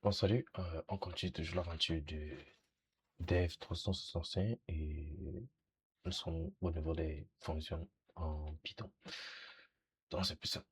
Bon, salut, on continue toujours l'aventure de Dev 365 et nous sommes au niveau des fonctions en Python. Donc, c'est plus ça.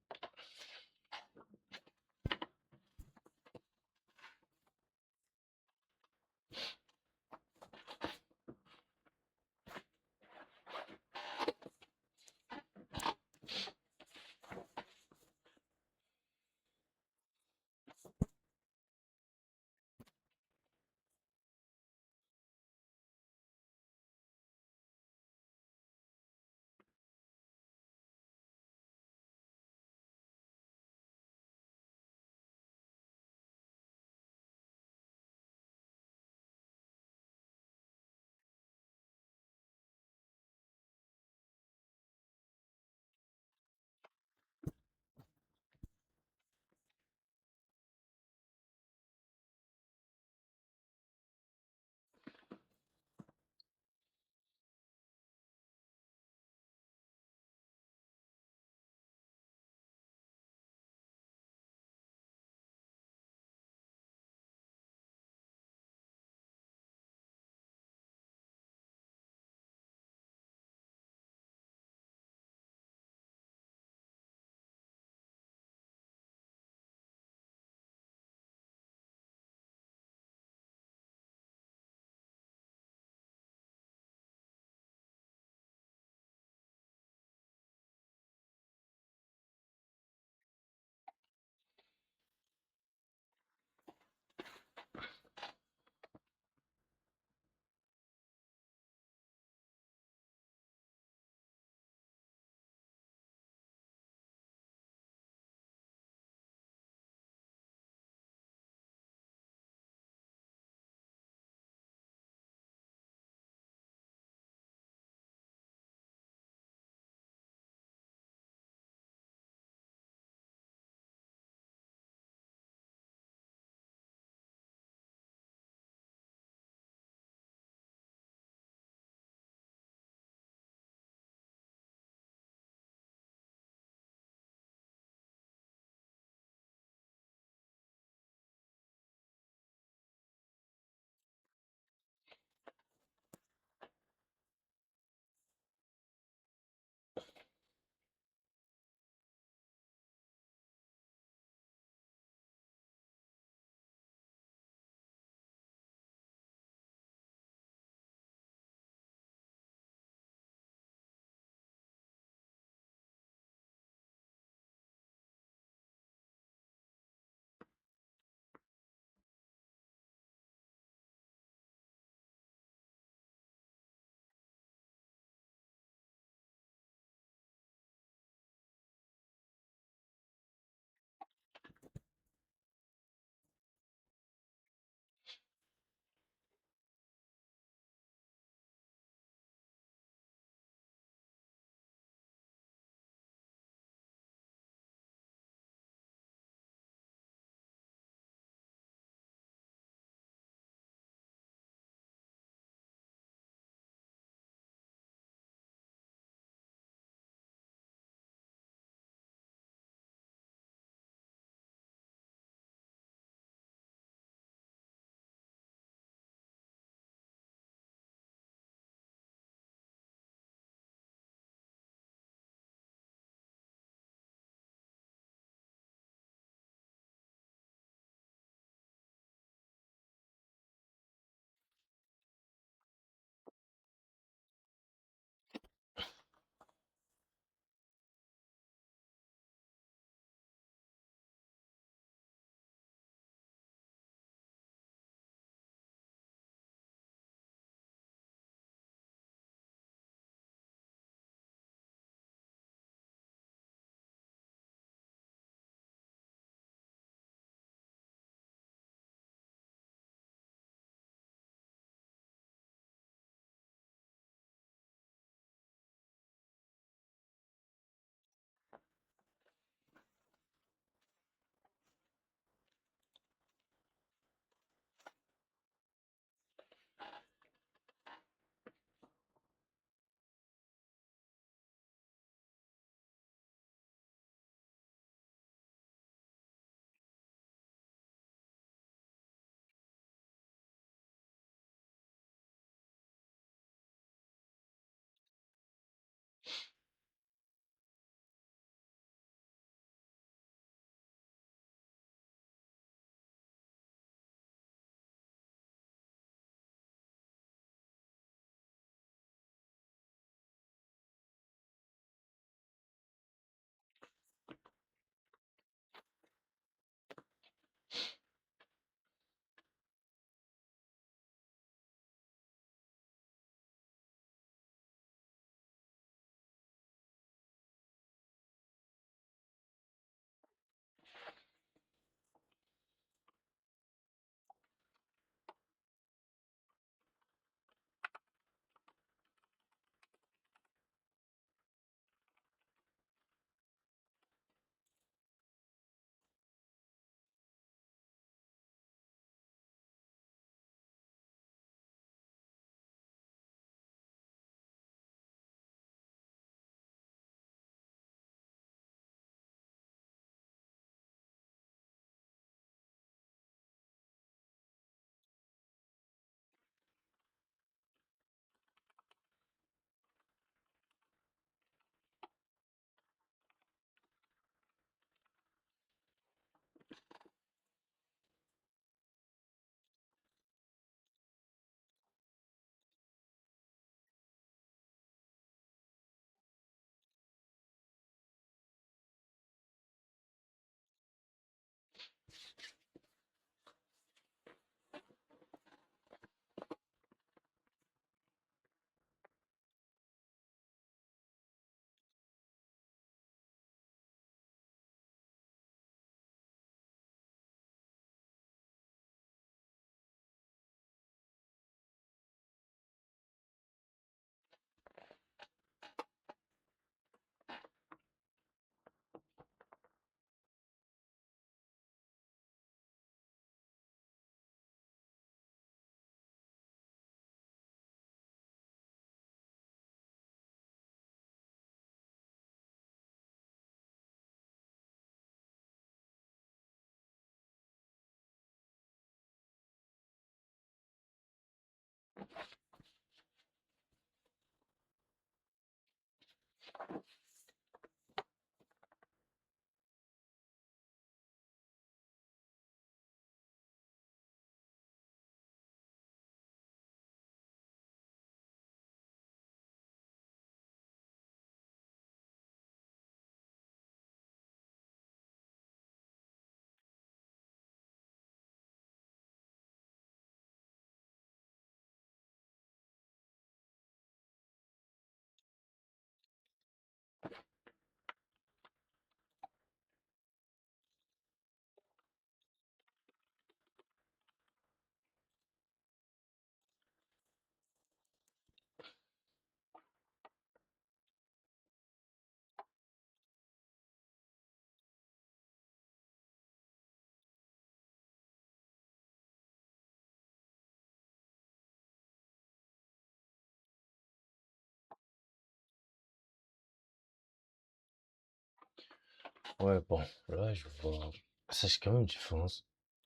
Ouais, bon, là, je vois. Ça, c'est quand même une différence.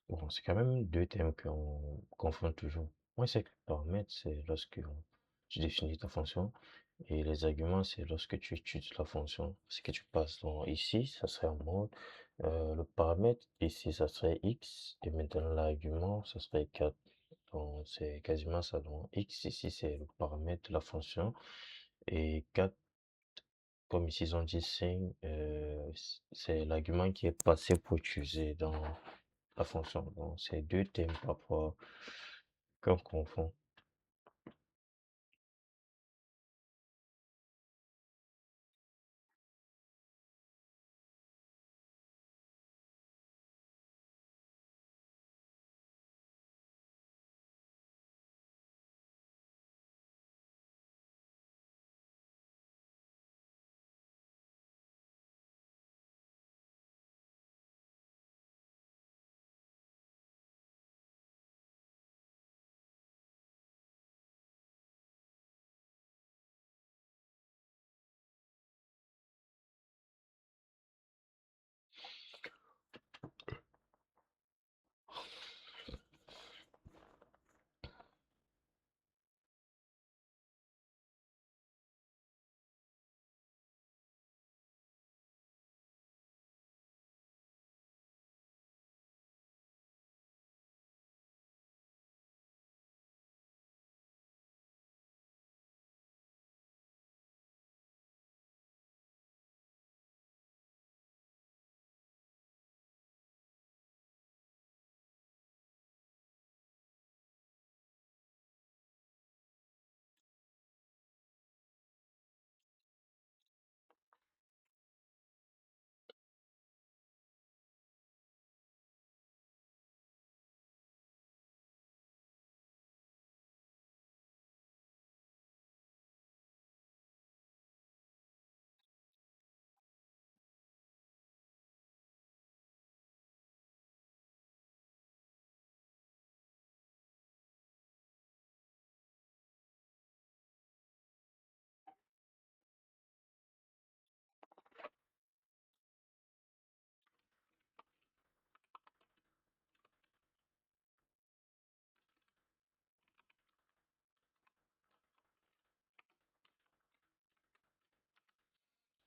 Bon, c'est quand même deux thèmes qu'on confond toujours. Moi, c'est que le paramètre, c'est lorsque tu définis ta fonction. Et les arguments, c'est lorsque tu étudies la fonction. Ce que tu passes. Donc, ici, ça serait en mode. Le paramètre, ici, ça serait x. Et maintenant, l'argument, ça serait 4. Donc, c'est quasiment ça. Donc, x, ici, c'est le paramètre de la fonction. Et 4 comme ici ils ont dit signe, c'est l'argument qui est passé pour utiliser dans la fonction. Donc c'est deux thèmes parfois qu'on confond.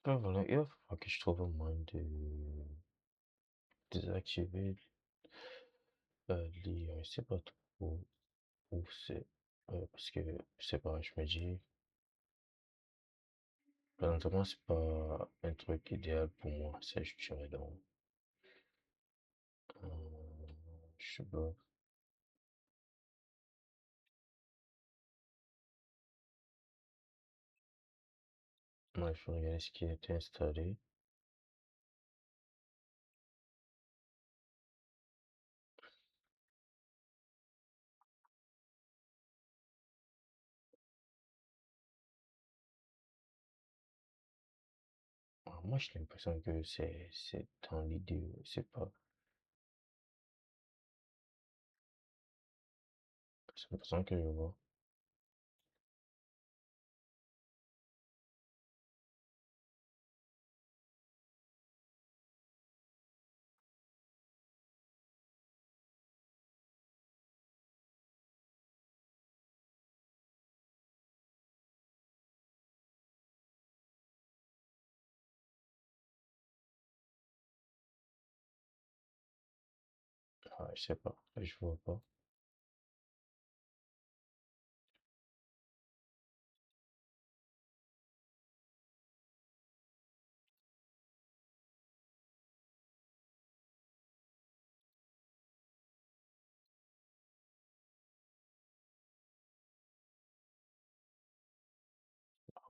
Ah, voilà, il va falloir que je trouve un moyen de désactiver les, je sais pas trop où c'est. Parce que, je sais pas, je me dis, présentement, c'est pas un truc idéal pour moi, ça, je dirais donc. Je sais pas. Moi, il faut regarder ce qui a été installé. Ah, moi, j'ai l'impression que c'est dans l'idée, c'est pas, c'est l'impression que je vois. Ah, je sais pas, je vois pas.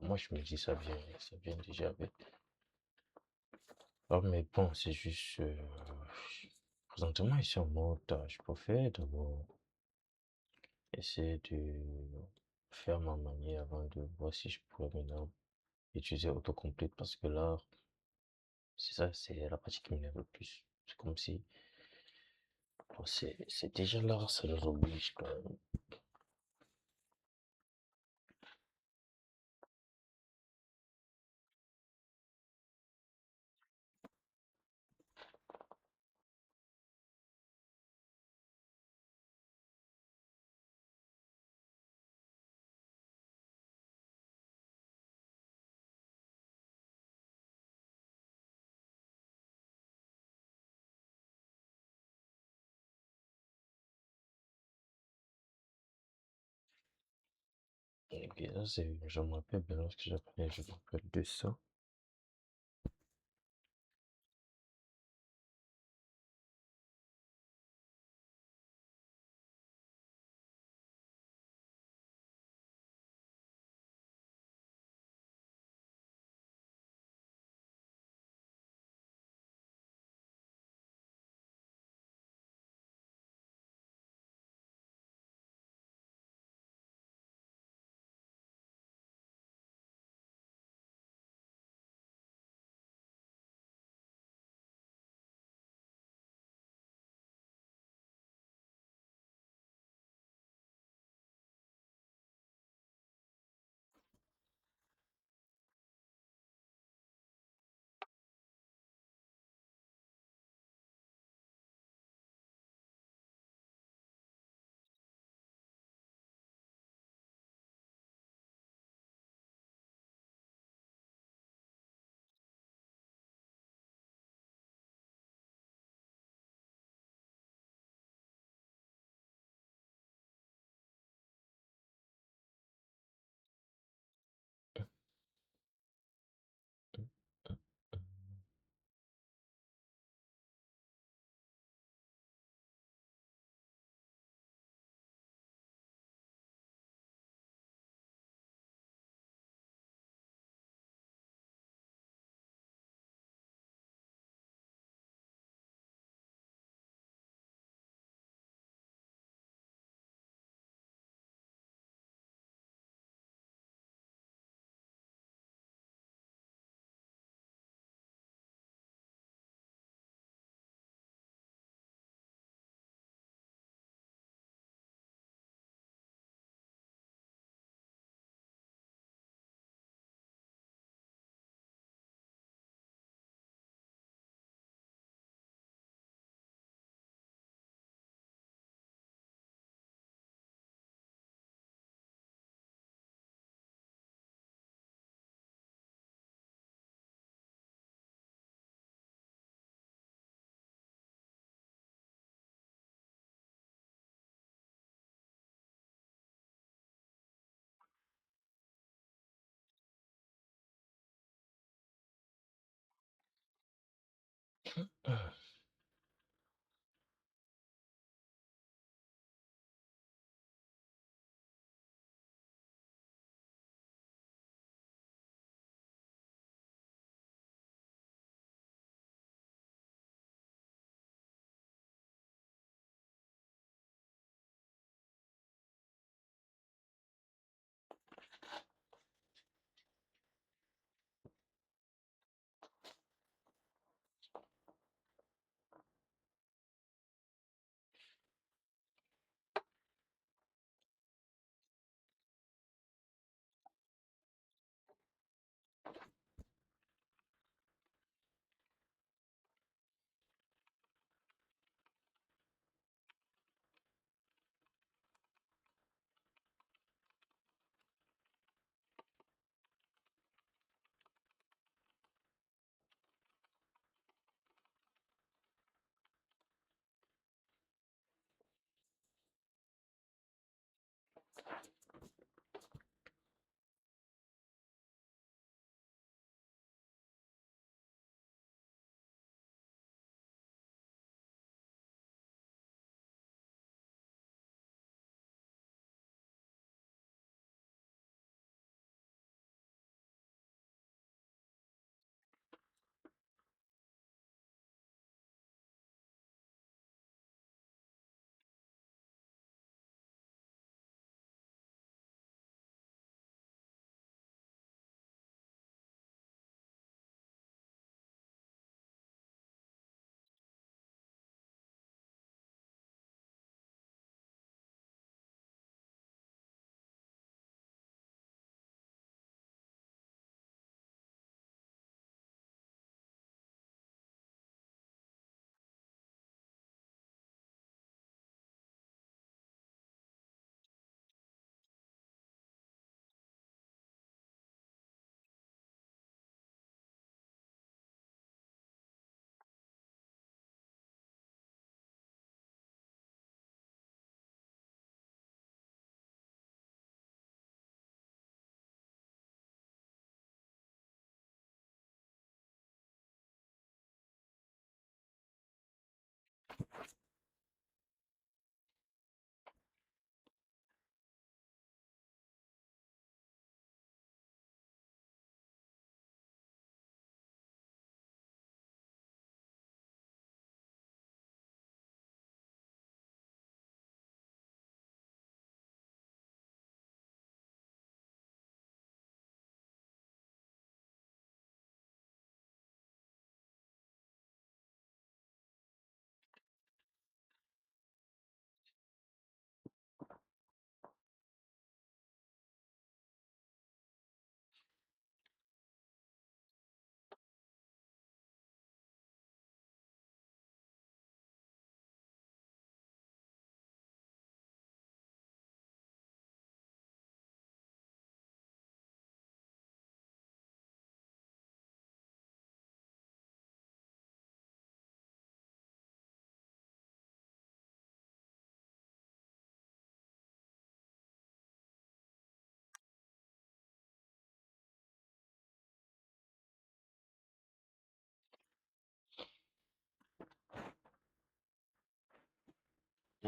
Moi, je me dis, ça vient déjà avec. Ah, mais bon, c'est juste, présentement, ici en mode, je préfère d'abord essayer de faire ma manière avant de voir si je pourrais maintenant utiliser autocomplete parce que là, c'est ça, c'est la partie qui m'énerve le plus. C'est comme si, bon, c'est déjà là, ça nous oblige. Donc, Ok, ça c'est, je me rappelle bien lorsque j'apprenais, je me rappelle de ça.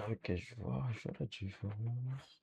Ok, je vois la différence.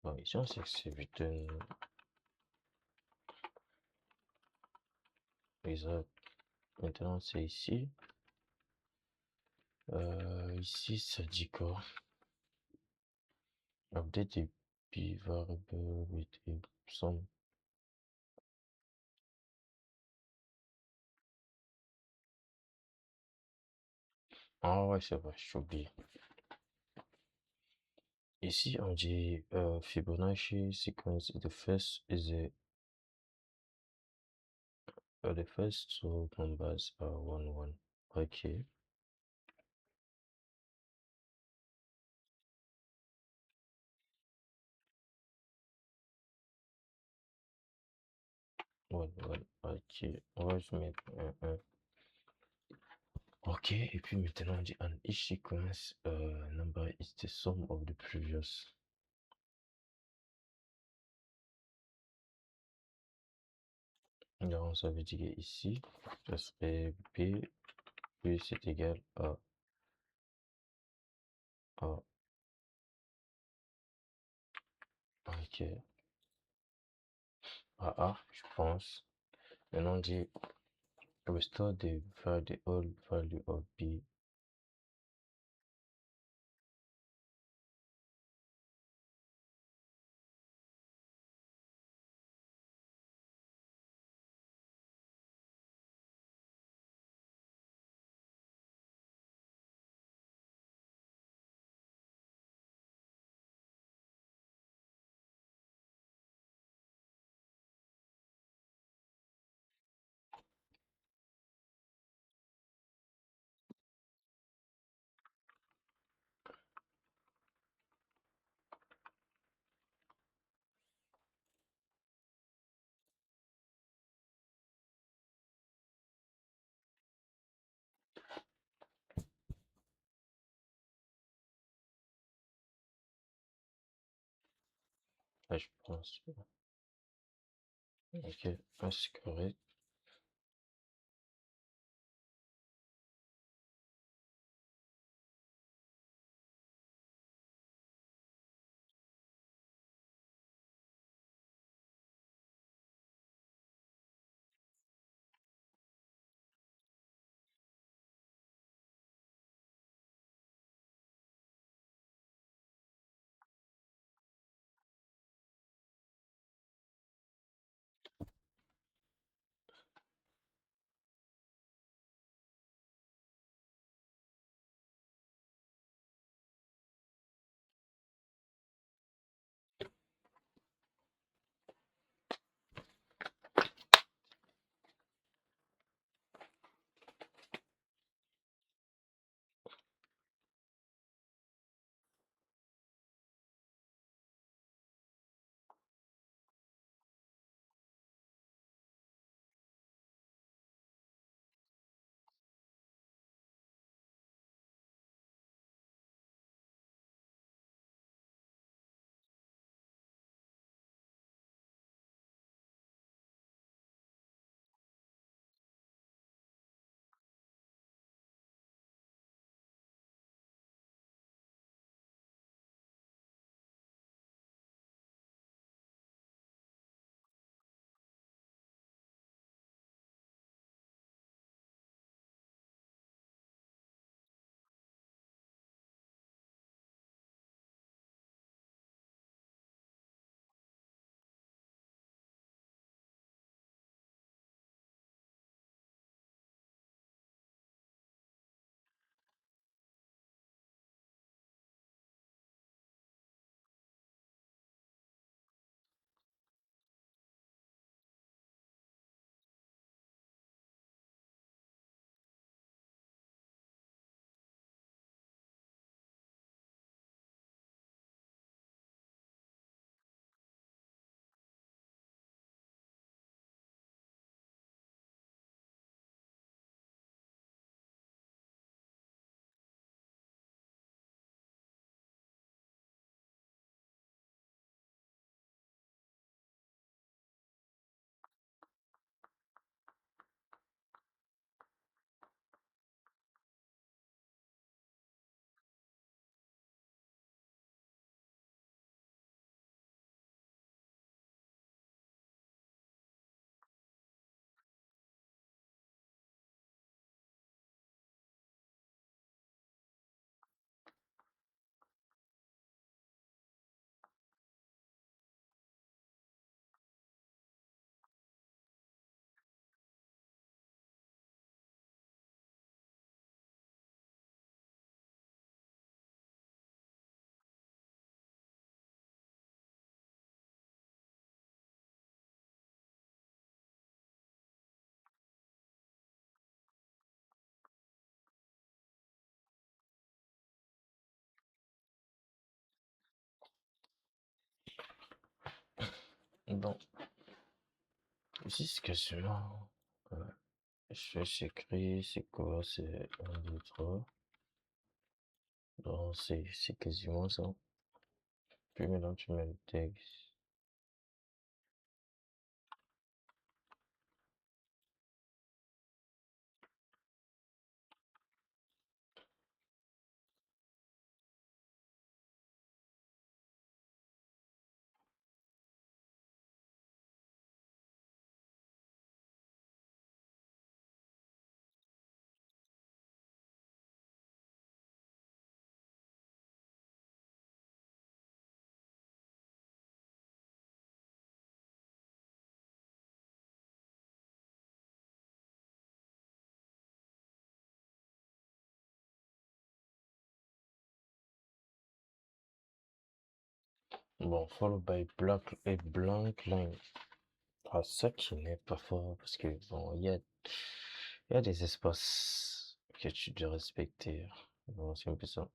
Bon, ici on sait que c'est return result. Maintenant c'est ici. Ici ça dit quoi? Update a p variable with a some. Ah ouais, c'est vrai, j'ai oublié. Ici on dit Fibonacci sequence the first two numbers are 1 1. Ok. Ouais, ouais, ok. On va juste mettre un. Ok, et puis maintenant on dit an each sequence number is the sum of the previous. Alors ça veut dire ici, ça serait B plus c'est égal à A. Ok, à A, je pense. Maintenant, on dit restore the old value of B. Ah, je pense. Ok, ah, c'est correct. Bon, ici, ce question, euh, je s'écrit, c'est quoi? C'est 1, 2, 3. Donc, c'est quasiment ça. Puis maintenant, tu mets le texte. Bon, followed by black a blank line. Ah, ça qui n'est pas fort parce que bon, il y a des espaces que tu dois respecter. Bon, c'est un peu ça.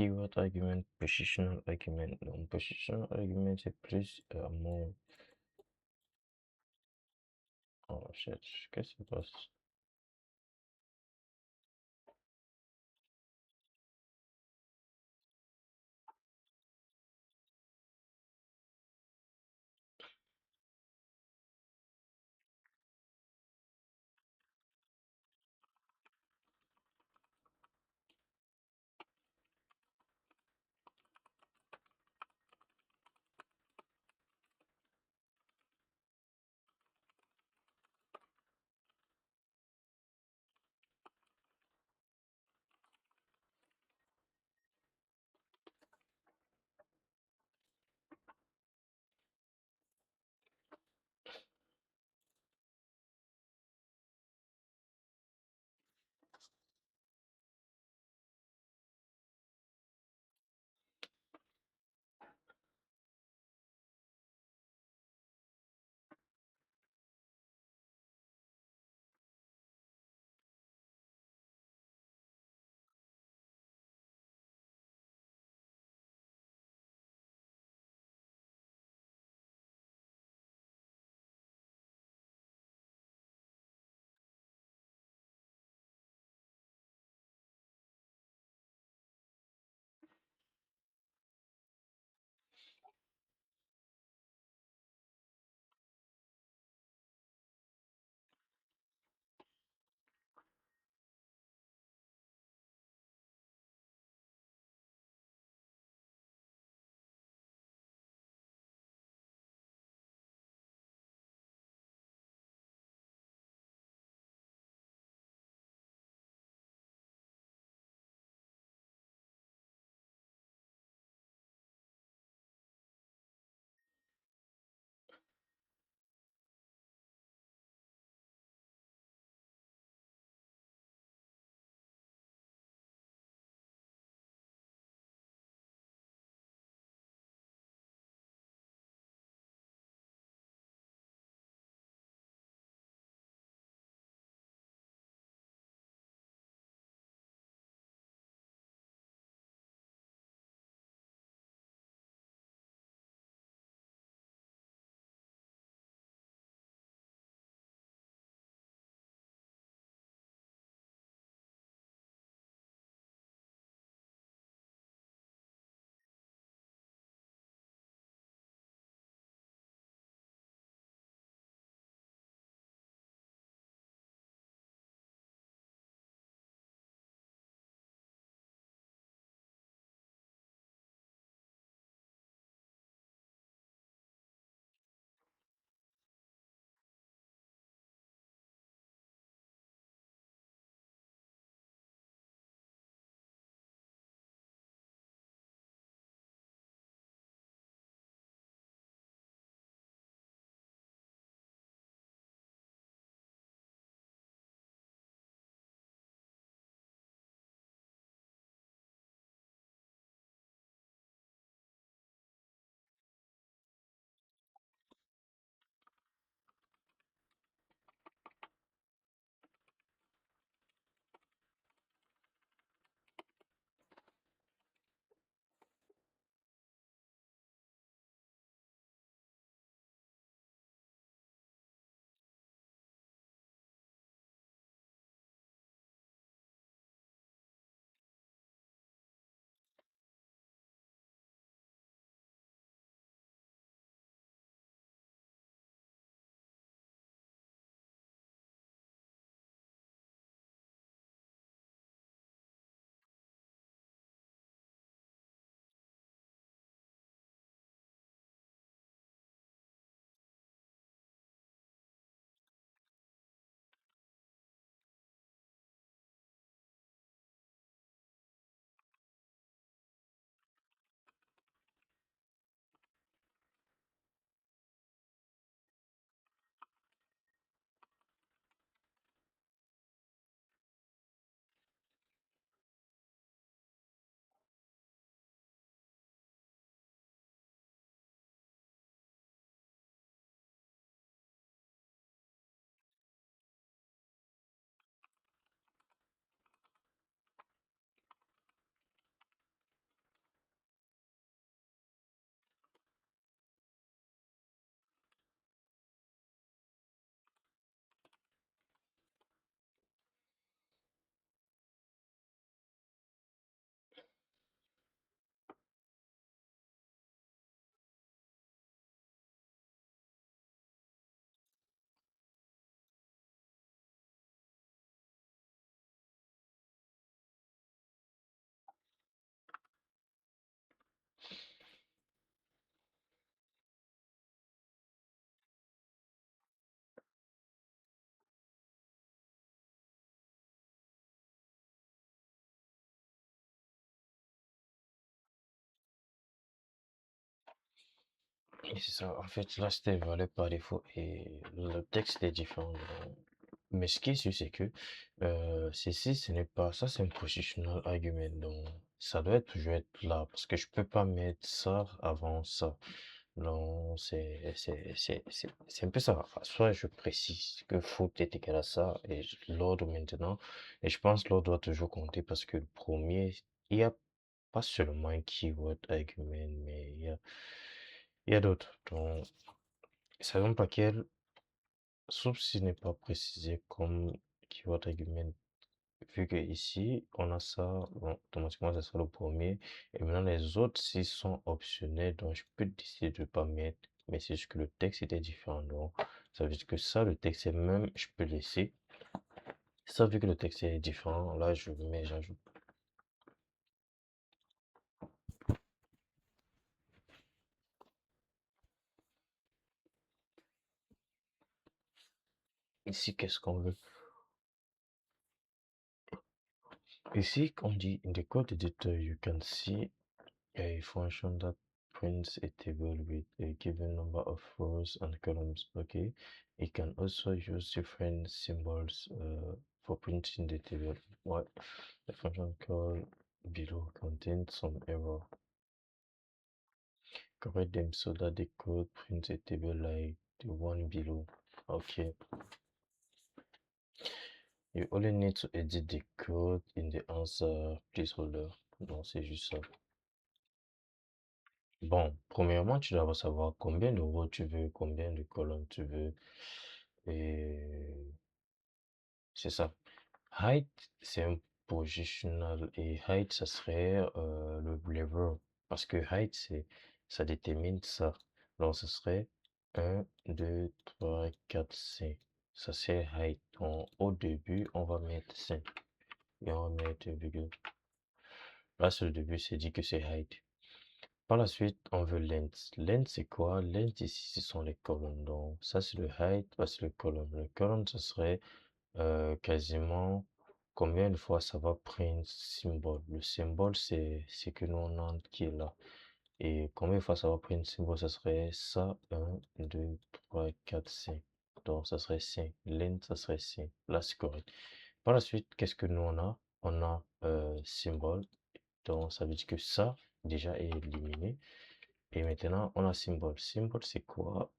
keyword argument, positional argument. Donc, positional argument, c'est plus mon... Oh, shit, qu'est-ce qui se passe? Et c'est ça, en fait, là, c'était valait par défaut et le texte était différent. Mais ce qui est sûr, c'est que ceci, ce n'est pas, ça, c'est un positional argument. Donc, ça doit toujours être là parce que je peux pas mettre ça avant ça. Non, c'est un peu ça. Soit je précise que faute est égal à ça et l'ordre maintenant. Et je pense que l'ordre doit toujours compter parce que le premier, il y a pas seulement un keyword argument, mais il y a d'autres. Donc, savons pas quel, sauf s'il n'est pas précisé comme keyword argument. Vu que ici, on a ça, bon, automatiquement, ça sera le premier. Et maintenant, les autres, s'ils sont optionnels, donc je peux décider de ne pas mettre. Mais c'est juste que le texte était différent. Donc, ça veut dire que ça, le texte est même, je peux laisser. Ça, vu que le texte est différent, là, je mets, j'ajoute. Ici, qu'est-ce qu'on veut? Ici, on dit in the code editor, you can see a function that prints a table with a given number of rows and columns. Okay, it can also use different symbols for printing the table. What the function called below contains some error. Correct them so that the code prints a table like the one below. Okay, you only need to edit the code in the answer placeholder. Donc c'est juste ça. Bon, premièrement, tu dois savoir combien de rows tu veux, combien de colonnes tu veux. Et c'est ça. Height, c'est un positional. Et height, ça serait le level. Parce que height, ça détermine ça. Donc, ce serait 1, 2, 3, 4, 5. Ça, c'est height. Donc, au début, on va mettre 5. Et on va mettre virgule. Là, c'est le début, c'est dit que c'est height. Par la suite, on veut length. Length, c'est quoi? Length, ici, ce sont les colonnes. Donc, ça, c'est le height, ça, c'est le colonne. Le colonne, ce serait quasiment combien de fois ça va prendre symbole. Le symbole, c'est que nous, on a qui est là. Et combien de fois ça va prendre symbole, ça serait ça, 1, 2, 3, 4, 5. Donc, ça serait 5. Length, ça serait 5. Là, c'est correct. Par la suite, qu'est-ce que nous, on a? On a symbole. Donc, ça veut dire que ça, déjà, est éliminé. Et maintenant, on a symbole. Symbole, c'est quoi?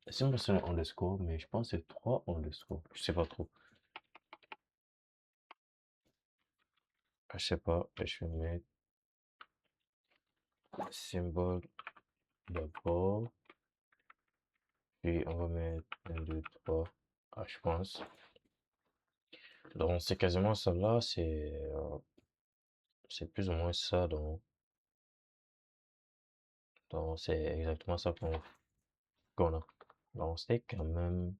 Symbole, c'est un underscore, mais je pense que c'est 3 underscore. Je sais pas trop. Je sais pas. Je vais mettre symbole d'abord. Puis, on va mettre 1, 2, 3. Ah, je pense. Donc, c'est quasiment ça là. C'est plus ou moins ça. Donc c'est exactement ça qu'on a. Donc, c'est quand même.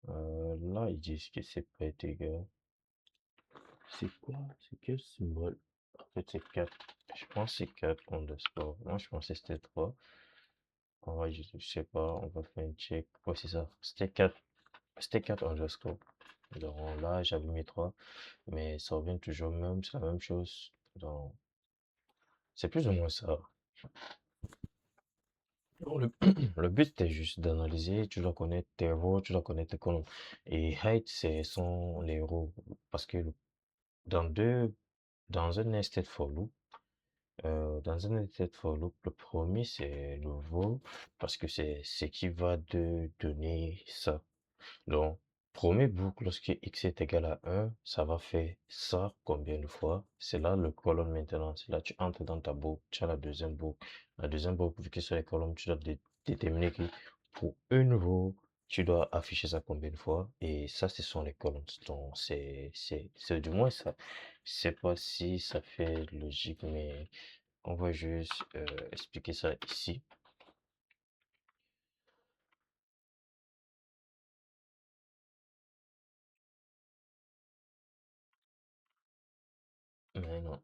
Là, ils disent que c'est pas égal. C'est quoi? C'est quel symbole? En fait, c'est 4. Je pense que c'est 4 underscore. Moi, je pensais que c'était 3. Je sais pas, on va faire un check. Ouais, c'est ça. C'était 4 underscore. Donc là, j'avais mis 3. Mais ça revient toujours même, c'est la même chose. Donc, c'est plus ou moins ça. Donc, le but est juste d'analyser. Tu dois connaître tes rows, tu dois connaître tes colonnes. Et height, sont les rows. Parce que dans deux, dans un nested for loop, dans un état for loop, le premier c'est le veau parce que c'est ce qui va te donner ça. Donc, premier boucle, lorsque x est égal à 1, ça va faire ça combien de fois? C'est là le colonne maintenant. C'est là tu entres dans ta boucle, tu as la deuxième boucle. La deuxième boucle, vu que c'est les colonnes, tu dois déterminer que pour une row, tu dois afficher ça combien de fois. Et ça, ce sont les colonnes. Donc, c'est du moins ça. Je sais pas si ça fait logique, mais on va juste expliquer ça ici. Mais non.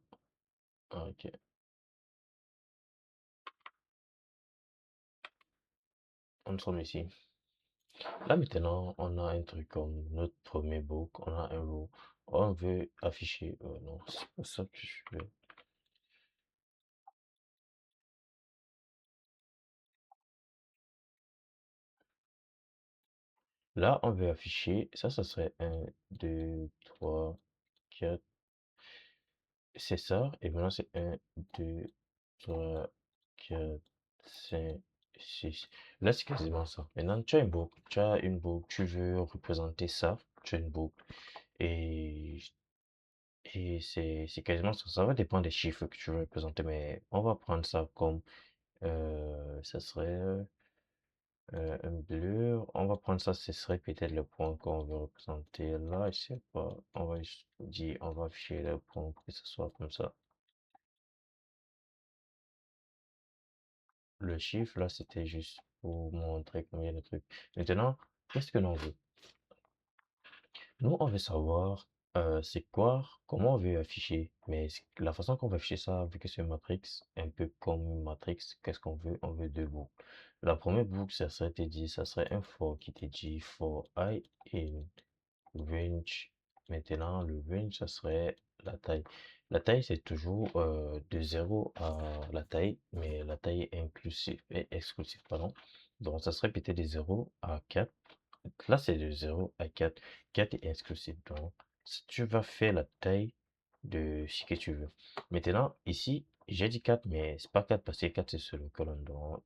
Ah, ok. On sommes ici. Là maintenant, on a un truc comme notre premier book, on a un row. On veut afficher. Non, c'est pas ça que je veux. Là, on veut afficher, ça serait un 2 3 4 c'est ça. Et maintenant, c'est un 2 3 4 5 six. Là, c'est quasiment ça. Maintenant, tu as une boucle. Tu as une boucle. Tu veux représenter ça. Tu as une boucle. Et, et c'est quasiment ça. Ça va dépendre des chiffres que tu veux représenter. Mais on va prendre ça comme ça serait un bleu. On va prendre ça. Ce serait peut-être le point qu'on veut représenter là. Je sais pas. On va juste dire, on va afficher le point pour que ce soit comme ça. Le chiffre, là, c'était juste pour montrer combien de trucs. Maintenant, qu'est-ce que l'on veut? Nous, on veut savoir c'est quoi, comment on veut afficher. Mais la façon qu'on va afficher ça, vu que c'est une matrix, un peu comme une matrix, qu'est-ce qu'on veut? On veut deux boucles. La première boucle, ça serait te dit, ça serait un for qui te dit for I in range. Maintenant, le range, ça serait la taille. La taille, c'est toujours de 0 à la taille, mais la taille est inclusive, est exclusive, pardon. Donc, ça serait peut-être de 0 à 4. Là, c'est de 0 à 4. 4 est exclusif. Donc, si tu vas faire la taille de ce que tu veux. Maintenant, ici, j'ai dit 4, mais c'est pas 4 parce que 4, c'est sur le colonne. Donc,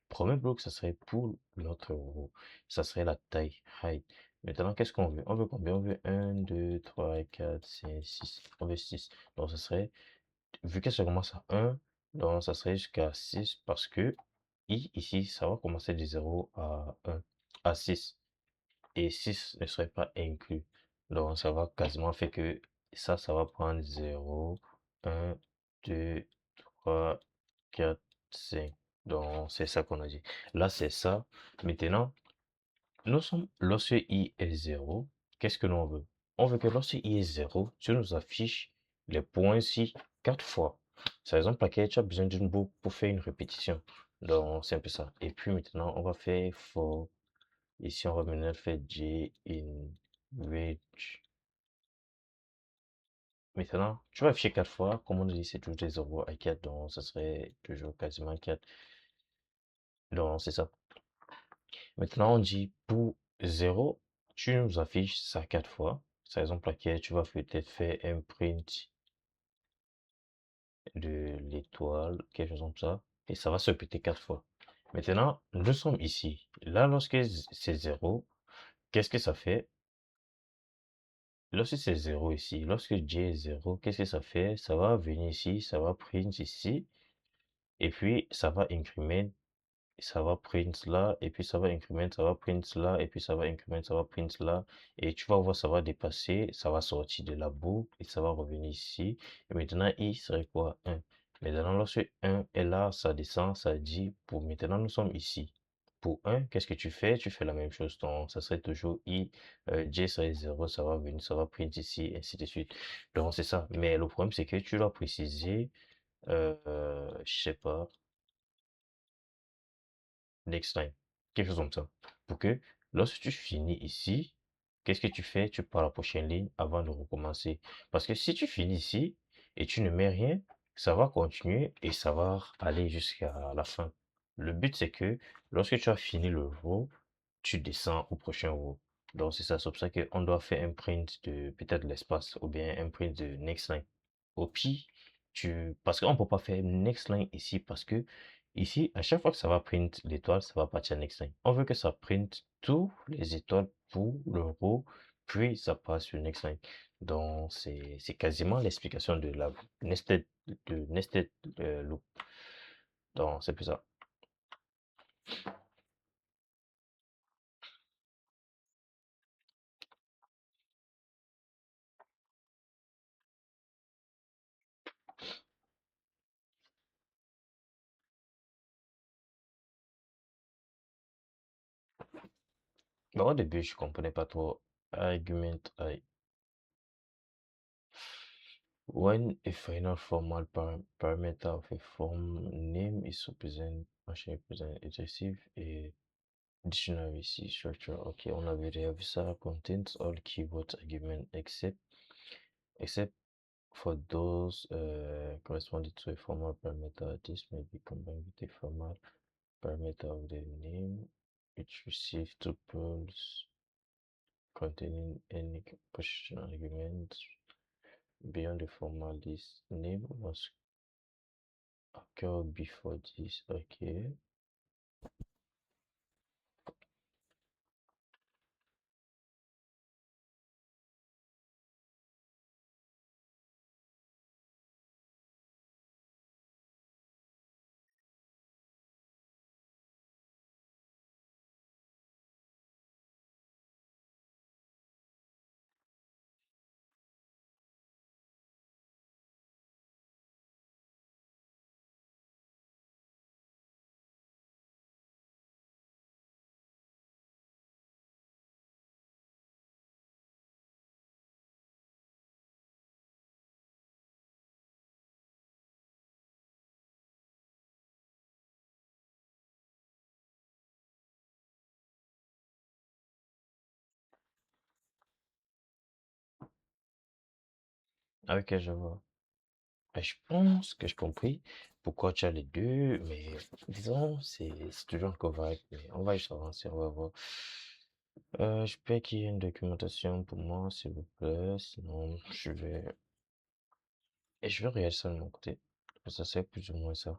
premier bloc, ça serait pour notre row. Ça serait la taille, height. Maintenant, qu'est-ce qu'on veut? On veut combien? On veut un 2 3 4 5 six. On veut 6. Donc, ça serait, vu que ça commence à un, donc ça serait jusqu'à 6 parce que i ici, ça va commencer de 0 à un à 6 et 6 ne serait pas inclus. Donc, ça va quasiment faire que ça va prendre 0 1 2 3 4 5. Donc, c'est ça qu'on a dit. Là, c'est ça. Maintenant, lorsque i est 0, qu'est-ce que l'on veut? On veut que lorsque i est 0, tu nous affiches les points ici 4 fois. C'est la raison pour laquelle tu as besoin d'une boucle pour faire une répétition. Donc, c'est un peu ça. Et puis maintenant, on va faire for. Ici, on va maintenant faire J in range. Maintenant, tu vas afficher 4 fois. Comme on dit, c'est toujours des 0 à 4, donc ce serait toujours quasiment 4. Donc, c'est ça. Maintenant, on dit pour 0, tu nous affiches ça 4 fois. C'est la raison pour laquelle tu vas peut-être faire un print de l'étoile, quelque chose comme ça. Et ça va se répéter 4 fois. Maintenant, nous sommes ici. Là, lorsque c'est 0, qu'est-ce que ça fait? Lorsque c'est 0 ici, lorsque J est 0, qu'est-ce que ça fait? Ça va venir ici, ça va print ici, et puis ça va increment, ça va print là, et puis ça va increment, ça va print là, et puis ça va increment, ça va print là, et tu vas voir, ça va dépasser, ça va sortir de la boucle, et ça va revenir ici, et maintenant I serait quoi? 1. Maintenant, lorsque 1 est là, ça descend, ça dit, pour maintenant, nous sommes ici. Pour 1, qu'est-ce que tu fais? Tu fais la même chose. Donc, ça serait toujours I, J serait 0, ça va venir, ça va print ici, ainsi de suite. Donc, c'est ça. Mais le problème, c'est que tu dois préciser, je sais pas, next time. Quelque chose comme ça. Pour que lorsque tu finis ici, qu'est-ce que tu fais? Tu pars à la prochaine ligne avant de recommencer. Parce que si tu finis ici et tu ne mets rien, ça va continuer et ça va aller jusqu'à la fin. Le but, c'est que lorsque tu as fini le row, tu descends au prochain row. Donc, c'est ça. C'est pour ça qu'on doit faire un print de peut-être l'espace ou bien un print de next line. Au pire, parce qu'on ne peut pas faire next line ici parce que ici, à chaque fois que ça va print l'étoile, ça va partir à next line. On veut que ça print tous les étoiles pour le row, puis ça passe sur next line. Donc, c'est quasiment l'explication de la nested loop. Donc, c'est plus ça. Bon, au début, je comprenais pas trop. Argument I. When a final formal parameter of a form name is represent, actually represent adjective et dictionary ici, structure. Ok, on avait déjà vu ça. Contains all keywords argument except for those corresponding to a formal parameter. This may be combined with a formal parameter of the name which receives tuples containing any position argument beyond the formal list. Name must occur before this. Okay. Ah, ok, je vois. Je pense que j'ai compris pourquoi tu as les deux, mais disons, c'est toujours encore vague, mais on va juste avancer, on va voir. Je peux qu'il y ait une documentation pour moi, s'il vous plaît, sinon je vais regarder ça de mon côté. Ça c'est plus ou moins ça.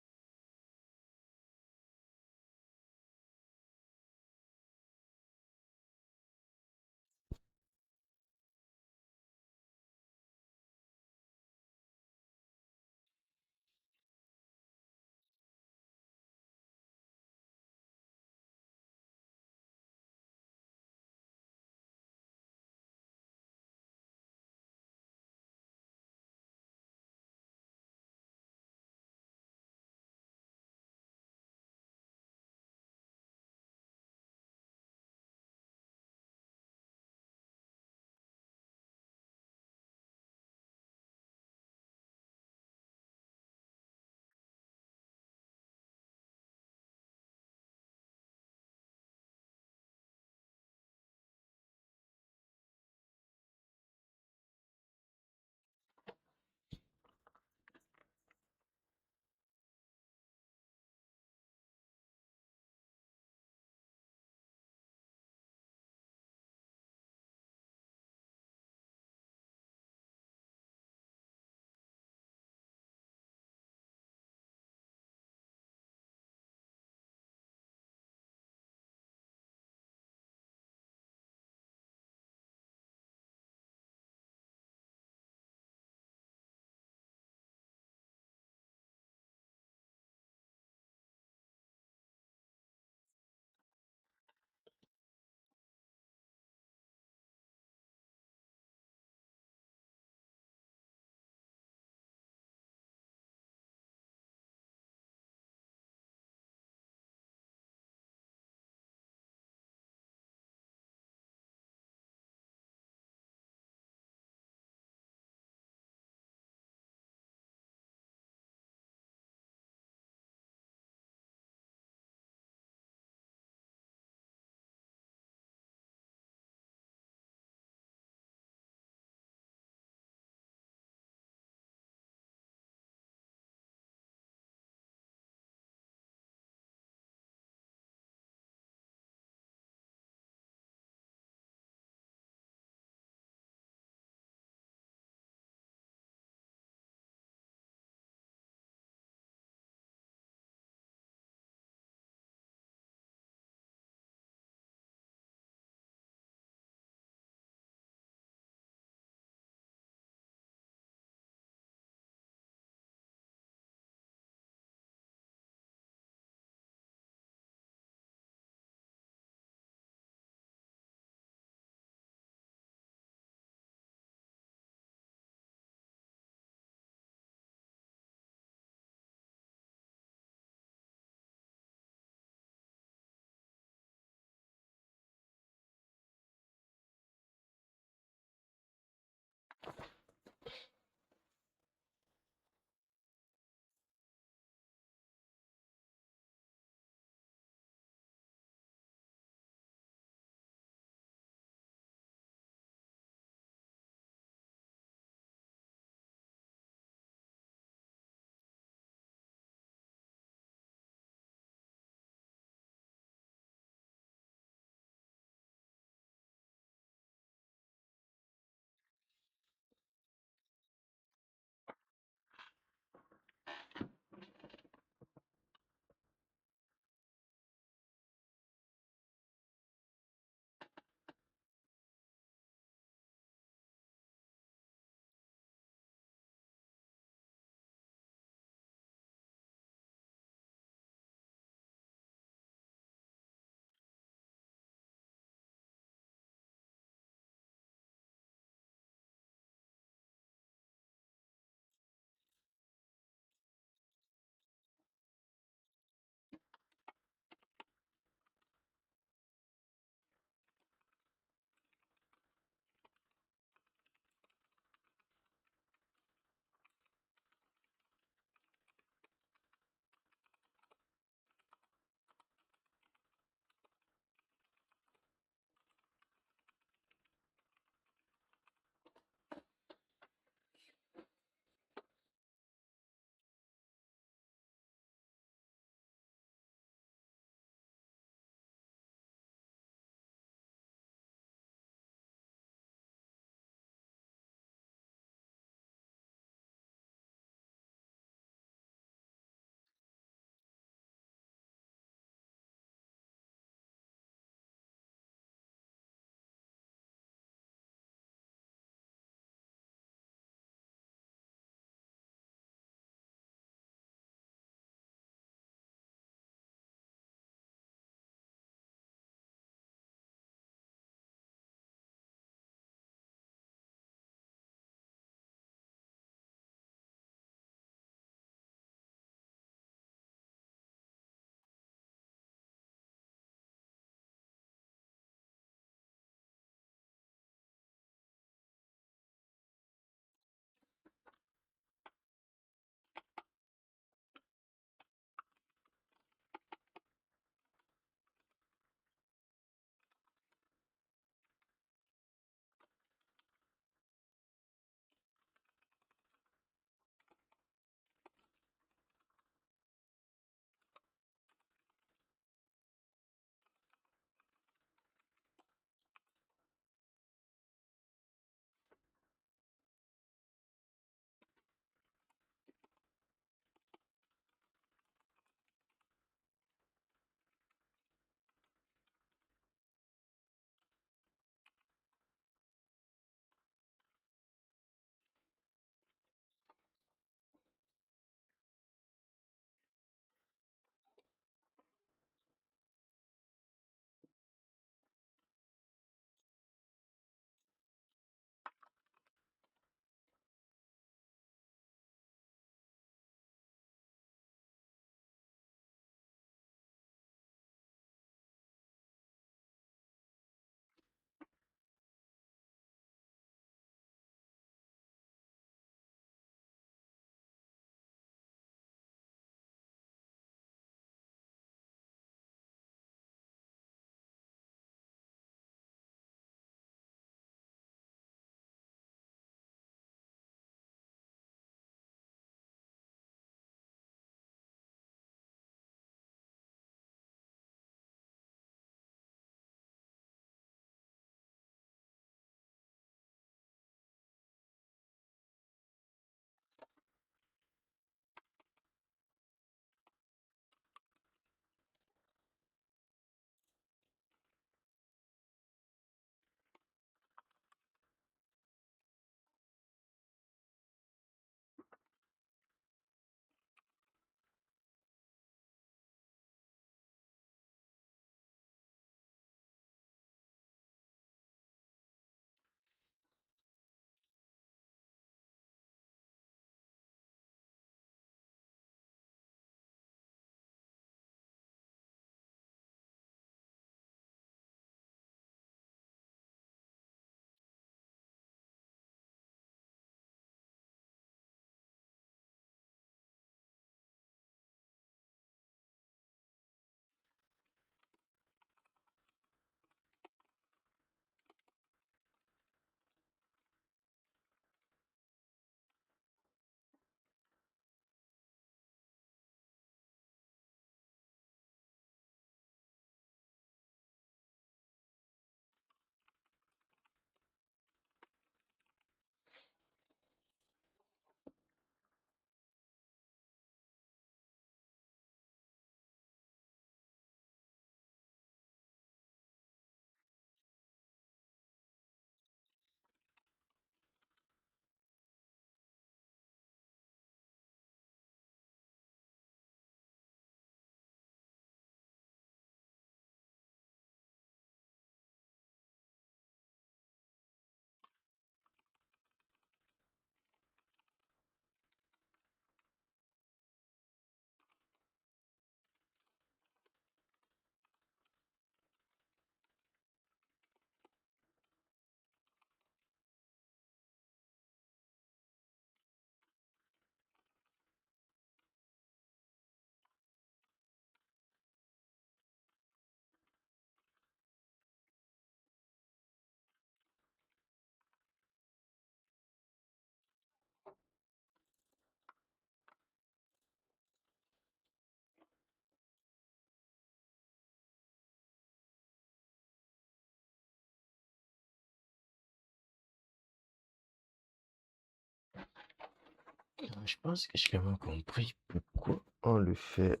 Je pense que j'ai quand même compris pourquoi on le fait.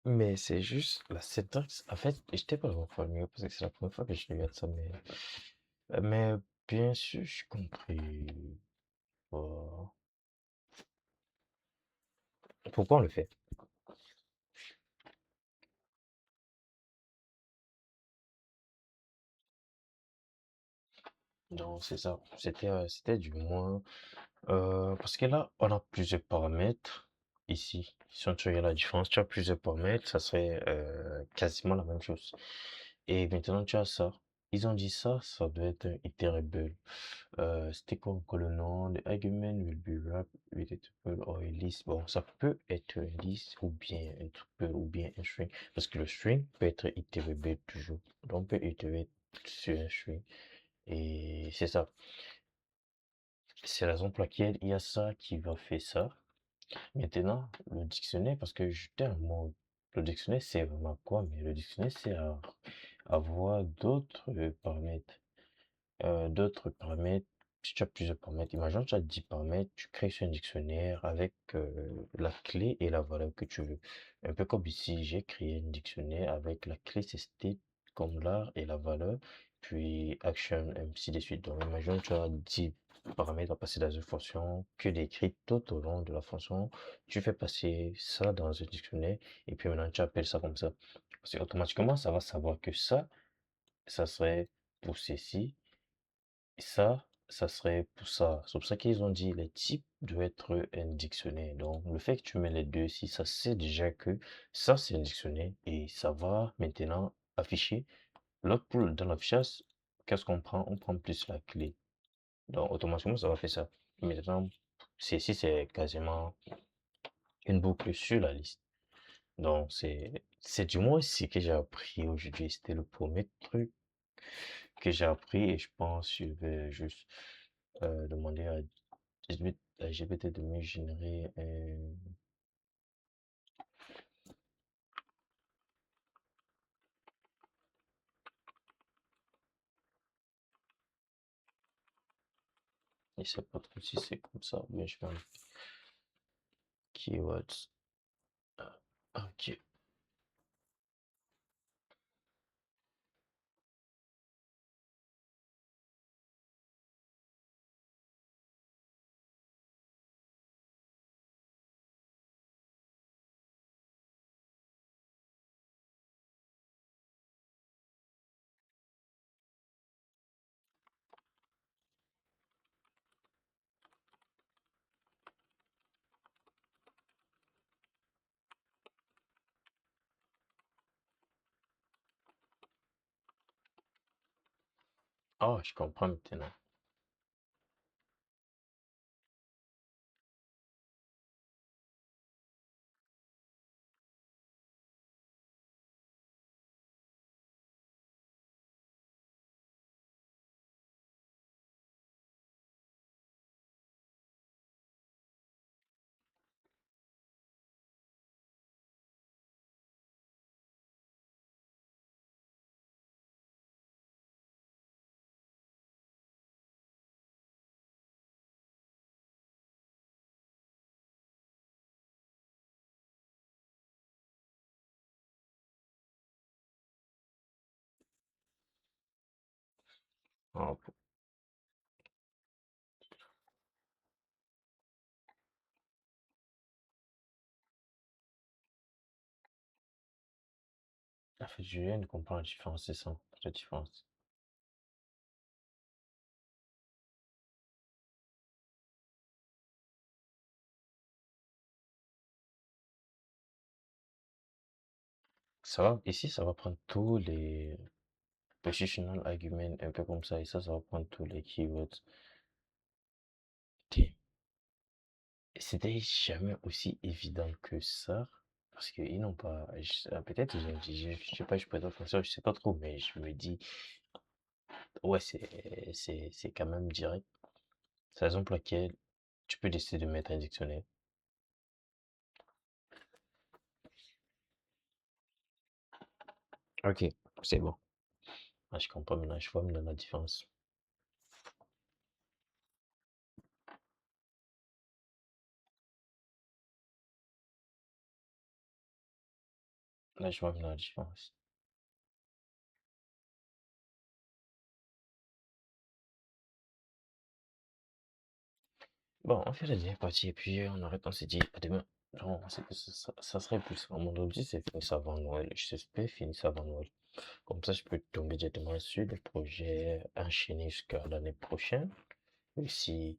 Mais c'est juste la syntaxe. En fait, j'étais pas vraiment familier parce que c'est la première fois que je regarde ça. Mais bien sûr, j'ai compris. euh, pourquoi on le fait. Donc, c'est ça. C'était du moins. Parce que là, on a plusieurs paramètres ici. Si on regarde la différence, tu as plusieurs paramètres, ça serait quasiment la même chose. Et maintenant, tu as ça. Ils ont dit ça, ça doit être un iterable. C'était quoi encore le nom? The argument will be wrapped with a tuple or a list. Bon, ça peut être un list ou bien un tuple ou bien un string. Parce que le string peut être iterable toujours. Donc, on peut itérer sur un string. Et c'est ça. C'est la raison pour laquelle il y a ça qui va faire ça. Maintenant, le dictionnaire, parce que j'étais en mode, le dictionnaire c'est vraiment quoi? Mais le dictionnaire c'est à avoir d'autres paramètres. D'autres paramètres, si tu as plusieurs paramètres, imagine tu as 10 paramètres, tu crées sur un dictionnaire avec la clé et la valeur que tu veux. Un peu comme ici, j'ai créé un dictionnaire avec la clé c'est state comme l'art et la valeur, puis action, ainsi de suite. Donc imagine tu as 10 paramètres à passer dans une fonction que décrit tout au long de la fonction. Tu fais passer ça dans un dictionnaire et puis maintenant tu appelles ça comme ça. Parce que automatiquement, ça va savoir que ça serait pour ceci ça serait pour ça. C'est pour ça qu'ils ont dit les types doivent être un dictionnaire. Donc, le fait que tu mets les deux ici, ça sait déjà que ça, c'est un dictionnaire et ça va maintenant afficher. L'autre, dans l'affichage, qu'est-ce qu'on prend? On prend plus la clé. Donc, automatiquement, ça va faire ça. Maintenant, ici, c'est quasiment une boucle sur la liste. Donc, c'est du moins ce que j'ai appris aujourd'hui. C'était le premier truc que j'ai appris et je pense que je vais juste demander à GPT de me générer un... Je sais pas trop si c'est comme ça, mais je vais un keywords. Ah, ok. Ah, je comprends maintenant. Ah, en fait, je viens de comprendre la différence, c'est ça, la différence. Ça va, ici, ça va prendre tous les positional arguments, un peu comme ça, et ça va prendre tous les keywords. Ok. C'était jamais aussi évident que ça, parce qu'ils n'ont pas, peut-être ils ont dit, je sais pas, je peux faire ça, je sais pas trop, mais je me dis, ouais, c'est quand même direct. C'est la raison pour laquelle tu peux décider de mettre un dictionnaire. Ok, c'est bon. Ah, je comprends maintenant, je vois maintenant la différence. Là, je vois bien la différence. Bon, on fait la dernière partie et puis on arrête, on s'est dit à demain. Genre, ça serait plus. Mon objectif, c'est finir ça avant Noël. J'espère finir ça avant Noël. Comme ça, je peux tomber directement sur le projet enchaîné jusqu'à l'année prochaine. Et si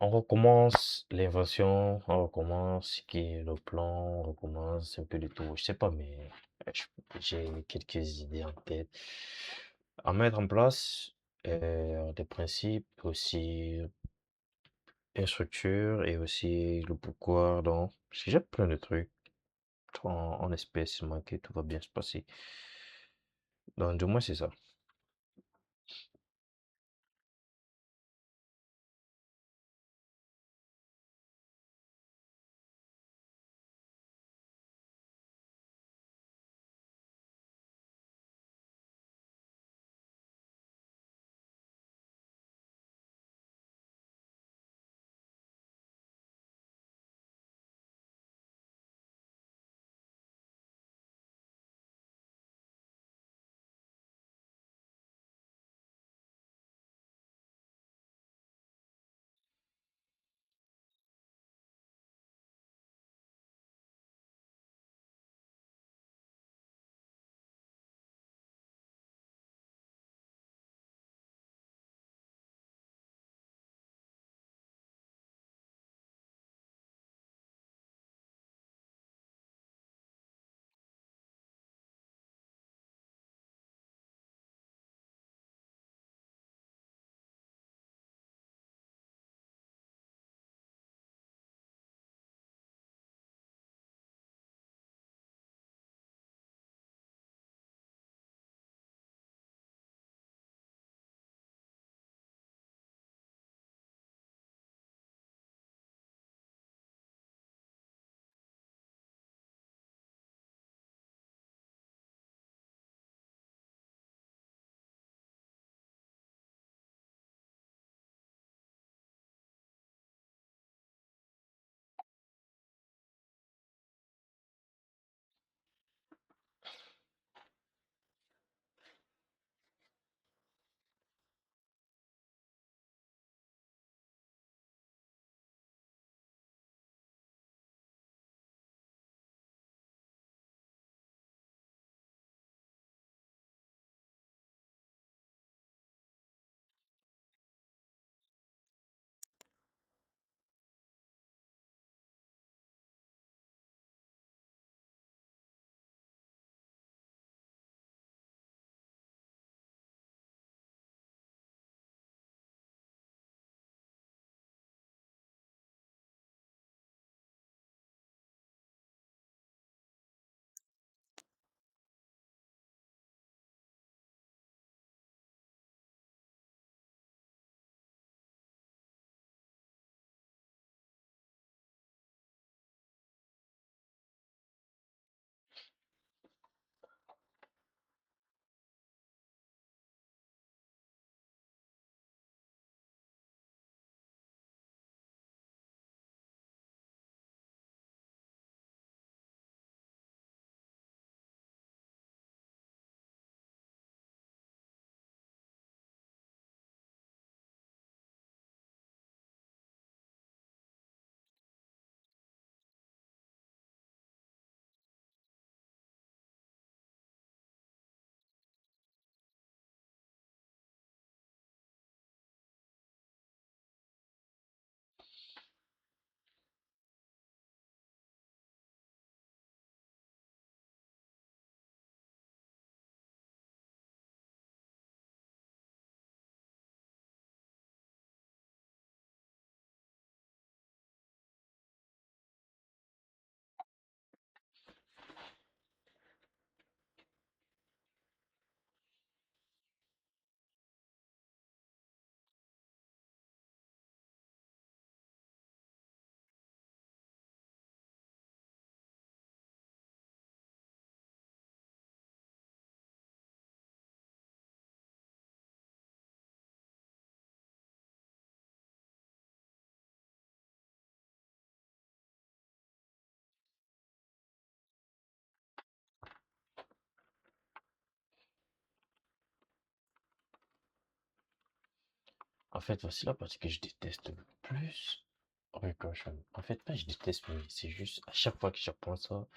on recommence l'invention, on recommence ce qui est le plan, on recommence un peu de tout. Je sais pas, mais j'ai quelques idées en tête à mettre en place, des principes, aussi une structure et aussi le pourquoi. Donc, j'ai plein de trucs. On espère seulement que tout va bien se passer. Donc, du moins, c'est ça. En fait, voici la partie que je déteste le plus. Recursion. En fait, pas je déteste, mais c'est juste à chaque fois que j'apprends ça,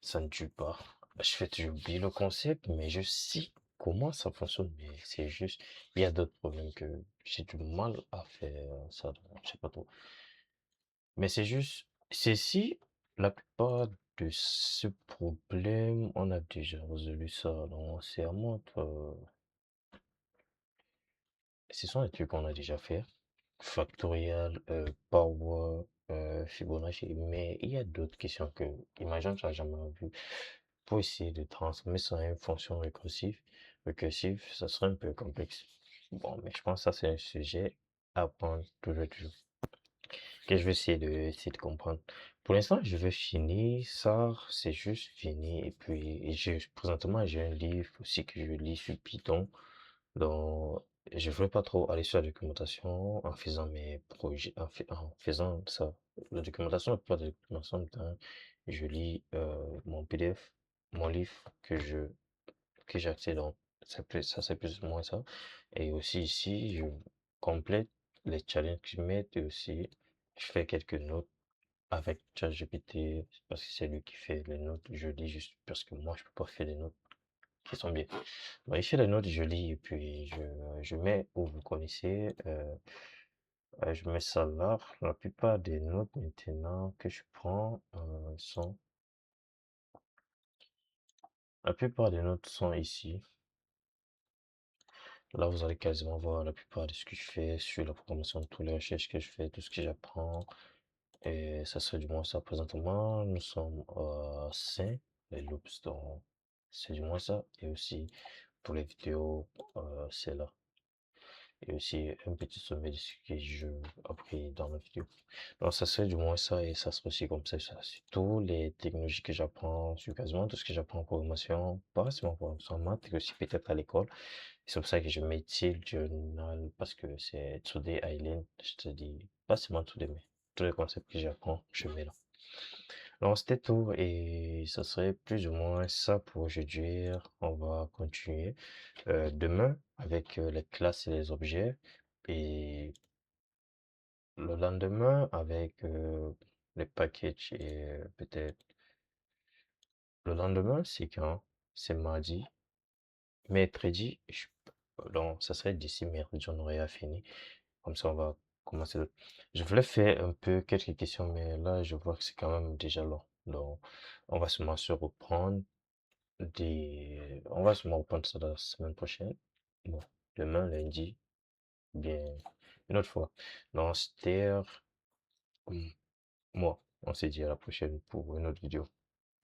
ça ne tue pas. J'oublie le concept, mais je sais comment ça fonctionne. Mais c'est juste, il y a d'autres problèmes que j'ai du mal à faire ça. Je sais pas trop. Mais c'est juste, c'est si la plupart de ce problème, on a déjà résolu ça. Donc, c'est à moi ce sont des trucs qu'on a déjà fait. Factorial, Power, Fibonacci. Mais il y a d'autres questions que, imagine, tu n'as jamais vu. Pour essayer de transformer ça en une fonction récursive, ça serait un peu complexe. Bon, mais je pense que ça, c'est un sujet à apprendre toujours, que je vais essayer de comprendre. Pour l'instant, je vais finir ça, c'est juste fini. Et puis, présentement, j'ai un livre aussi que je lis sur Python. Donc, je ne veux pas trop aller sur la documentation en faisant mes projets, en faisant ça. La documentation, la plupart de la documentation, je lis mon PDF, mon livre que j'ai accès. Donc, ça, c'est plus ou moins ça. Et aussi ici, je complète les challenges qu'ils mettent et aussi, je fais quelques notes avec ChatGPT parce que c'est lui qui fait les notes. Je lis juste parce que moi, je peux pas faire des notes qui sont bien. Bah, ici, les notes, je lis et puis je mets où vous connaissez, je mets ça là. La plupart des notes maintenant que je prends la plupart des notes sont ici. Là, vous allez quasiment voir la plupart de ce que je fais sur la programmation, de toutes les recherches que je fais, tout ce que j'apprends. Et ça serait du moins ça présentement. Nous sommes à 5, les loops, donc c'est du moins ça. Et aussi pour les vidéos, c'est là. Et aussi un petit sommet de ce que je appris dans la vidéo. Donc ça serait du moins ça et ça serait aussi comme ça. C'est tous les technologies que j'apprends, sur quasiment tout ce que j'apprends en programmation, pas seulement en programmation en maths, mais aussi peut-être à l'école. C'est pour ça que je mets Till Journal parce que c'est Today Island. Je te dis, pas seulement Today, mais tous les concepts que j'apprends, je mets là. Donc c'était tout et ça serait plus ou moins ça pour aujourd'hui. On va continuer demain avec les classes et les objets et le lendemain avec les packages et peut-être le lendemain c'est quand? C'est mardi. Mercredi, donc ça serait d'ici mercredi, on aurait fini. Comme ça, on va commencer le... Je voulais faire un peu quelques questions, mais là, je vois que c'est quand même déjà long. Donc, on va seulement se reprendre On va seulement reprendre ça la semaine prochaine. Bon, demain, lundi, bien, une autre fois. Donc, c'était... moi, on s'est dit à la prochaine pour une autre vidéo.